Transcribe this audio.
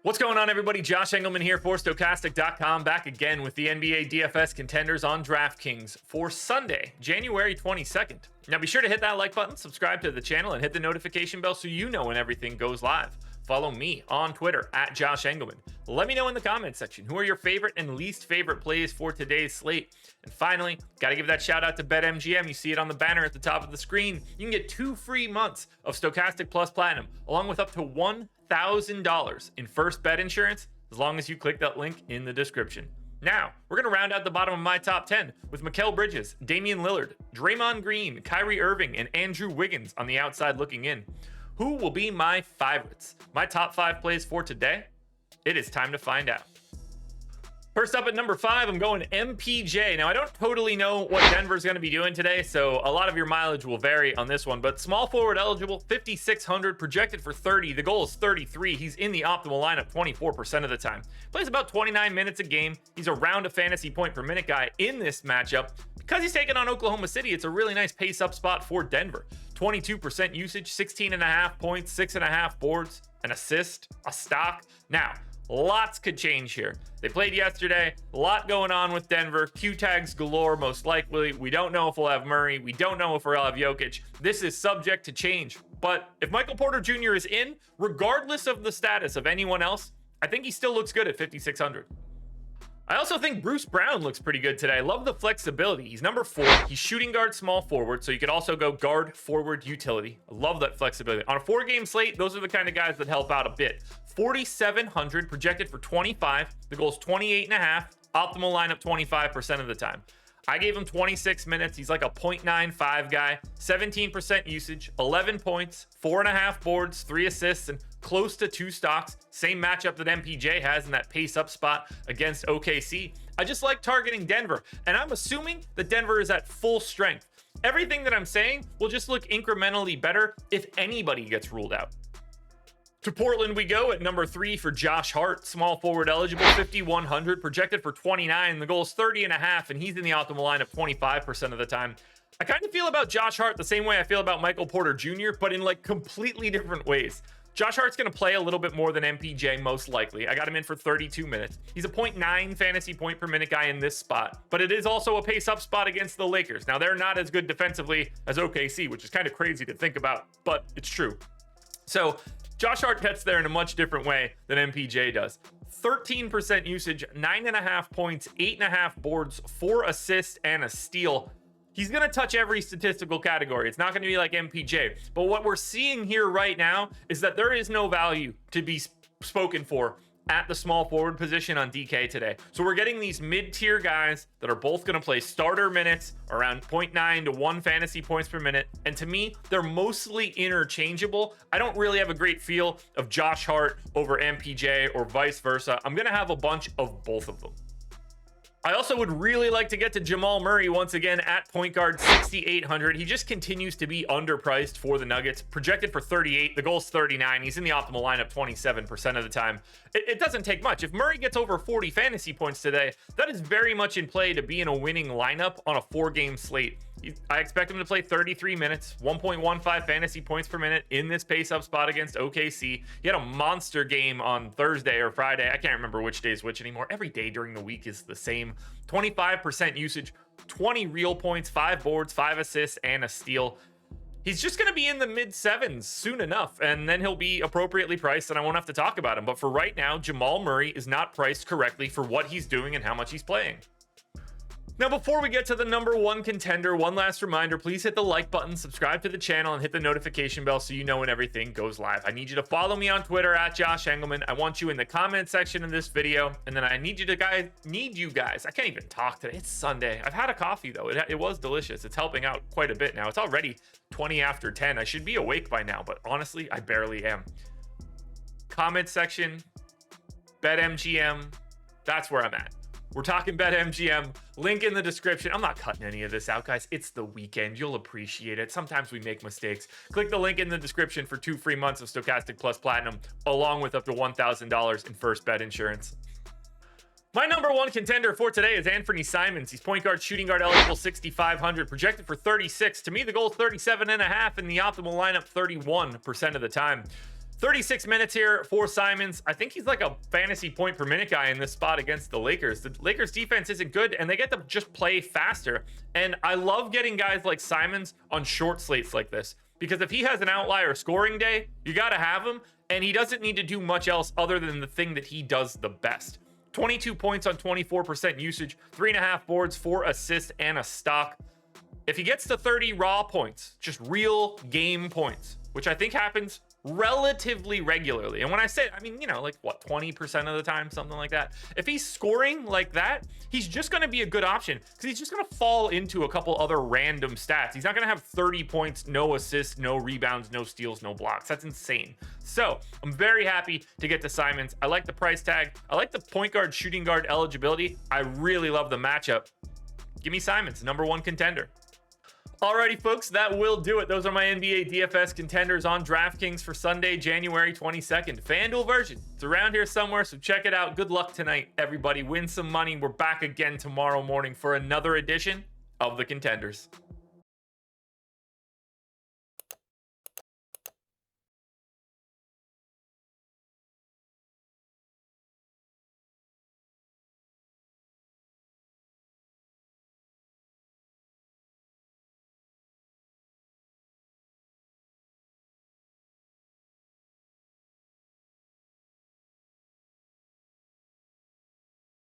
What's going on, everybody? Josh Engleman here for Stokastic.com, back again with the NBA DFS contenders on DraftKings for Sunday, January 22nd. Now be sure to hit that like button, subscribe to the channel, and hit the notification bell so you know when everything goes live. Follow me on Twitter at Josh Engleman. Let me know in the comments section who are your favorite and least favorite plays for today's slate. And finally, got to give that shout out to BetMGM. You see it on the banner at the top of the screen. You can get 2 free months of Stokastic Plus Platinum, along with up to $1,000 in first bet insurance, as long as you click that link in the description. Now, we're going to round out the bottom of my top 10 with Mikal Bridges, Damian Lillard, Draymond Green, Kyrie Irving, and Andrew Wiggins on the outside looking in. Who will be my favorites? My top 5 plays for today? It is time to find out. First up at number 5, I'm going MPJ. Now, I don't totally know what Denver's going to be doing today, so a lot of your mileage will vary on this one, but small forward eligible, 5,600, projected for 30. The goal is 33. He's in the optimal lineup 24% of the time. Plays about 29 minutes a game. He's around a fantasy point per minute guy in this matchup. Because he's taking on Oklahoma City, it's a really nice pace up spot for Denver. 22% usage, 16.5 points, 6.5 boards, an assist, a stock. Now, lots could change here. They played yesterday, a lot going on with Denver. Q tags galore, most likely. We don't know if we'll have Murray. We don't know if we'll have Jokic. This is subject to change. But if Michael Porter Jr. is in, regardless of the status of anyone else, I think he still looks good at 5,600. I also think Bruce Brown looks pretty good today. I love the flexibility. He's number 4. He's shooting guard, small forward, so you could also go guard, forward, utility. I love that flexibility. On a 4-game slate, those are the kind of guys that help out a bit. 4,700, projected for 25. The goal is 28.5. Optimal lineup 25% of the time. I gave him 26 minutes. He's like a 0.95 guy, 17% usage, 11 points, 4.5 boards, 3 assists, and close to 2 stocks. Same matchup that MPJ has in that pace up spot against OKC. I just like targeting Denver, and I'm assuming that Denver is at full strength. Everything that I'm saying will just look incrementally better if anybody gets ruled out. To Portland we go at number 3 for Josh Hart, small forward eligible, 5,100, projected for 29. The goal is 30.5, and he's in the optimal lineup 25% of the time. I kind of feel about Josh Hart the same way I feel about Michael Porter Jr., but in like completely different ways. Josh Hart's going to play a little bit more than MPJ, most likely. I got him in for 32 minutes. He's a 0.9 fantasy point per minute guy in this spot, but it is also a pace up spot against the Lakers. Now, they're not as good defensively as OKC, which is kind of crazy to think about, but it's true. So Josh Hart gets there in a much different way than MPJ does. 13% usage, 9.5 points, 8.5 boards, 4 assists, and a steal. He's going to touch every statistical category. It's not going to be like MPJ. But what we're seeing here right now is that there is no value to be spoken for at the small forward position on DK today. So we're getting these mid-tier guys that are both going to play starter minutes around 0.9 to 1 fantasy points per minute. And to me, they're mostly interchangeable. I don't really have a great feel of Josh Hart over MPJ or vice versa. I'm going to have a bunch of both of them. I also would really like to get to Jamal Murray once again at point guard, 6,800. He just continues to be underpriced for the Nuggets. Projected for 38. The goal is 39. He's in the optimal lineup 27% of the time. It doesn't take much. If Murray gets over 40 fantasy points today, that is very much in play to be in a winning lineup on a 4-game slate. I expect him to play 33 minutes, 1.15 fantasy points per minute in this pace-up spot against OKC. He had a monster game on Thursday or Friday. I can't remember which day is which anymore. Every day during the week is the same. 25% usage, 20 real points, 5 boards, 5 assists, and a steal. He's just going to be in the mid-7s soon enough, and then he'll be appropriately priced, and I won't have to talk about him. But for right now, Jamal Murray is not priced correctly for what he's doing and how much he's playing. Now, before we get to the number 1 contender, one last reminder, please hit the like button, subscribe to the channel, and hit the notification bell so you know when everything goes live. I need you to follow me on Twitter at Josh Engleman. I want you in the comment section of this video, and then I need you guys. I can't even talk today. It's Sunday. I've had a coffee, though. It was delicious. It's helping out quite a bit now. It's already 20 after 10. I should be awake by now, but honestly, I barely am. Comment section, BetMGM, that's where I'm at. We're talking BetMGM. Link in the description. I'm not cutting any of this out, guys. It's the weekend. You'll appreciate it. Sometimes we make mistakes. Click the link in the description for 2 free months of Stokastic Plus Platinum, along with up to $1,000 in first bet insurance. My number 1 contender for today is Anfernee Simons. He's point guard, shooting guard eligible, 6,500, projected for 36. To me, the goal is 37.5, and the optimal lineup 31% of the time. 36 minutes here for Simons. I think he's like a fantasy point per minute guy in this spot against the Lakers. The Lakers defense isn't good, and they get to just play faster. And I love getting guys like Simons on short slates like this, because if he has an outlier scoring day, you got to have him, and he doesn't need to do much else other than the thing that he does the best. 22 points on 24% usage, 3.5 boards, 4 assists, and a stock. If he gets to 30 raw points, just real game points, which I think happens relatively regularly. And when I say, I mean, you know, like what, 20% of the time, something like that. If he's scoring like that, he's just going to be a good option because he's just going to fall into a couple other random stats. He's not going to have 30 points, no assists, no rebounds, no steals, no blocks. That's insane. So I'm very happy to get to Simons. I like the price tag. I like the point guard, shooting guard eligibility. I really love the matchup. Give me Simons, number 1 contender. Alrighty, folks, that will do it. Those are my NBA DFS contenders on DraftKings for Sunday, January 22nd. FanDuel version. It's around here somewhere, so check it out. Good luck tonight, everybody. Win some money. We're back again tomorrow morning for another edition of the Contenders.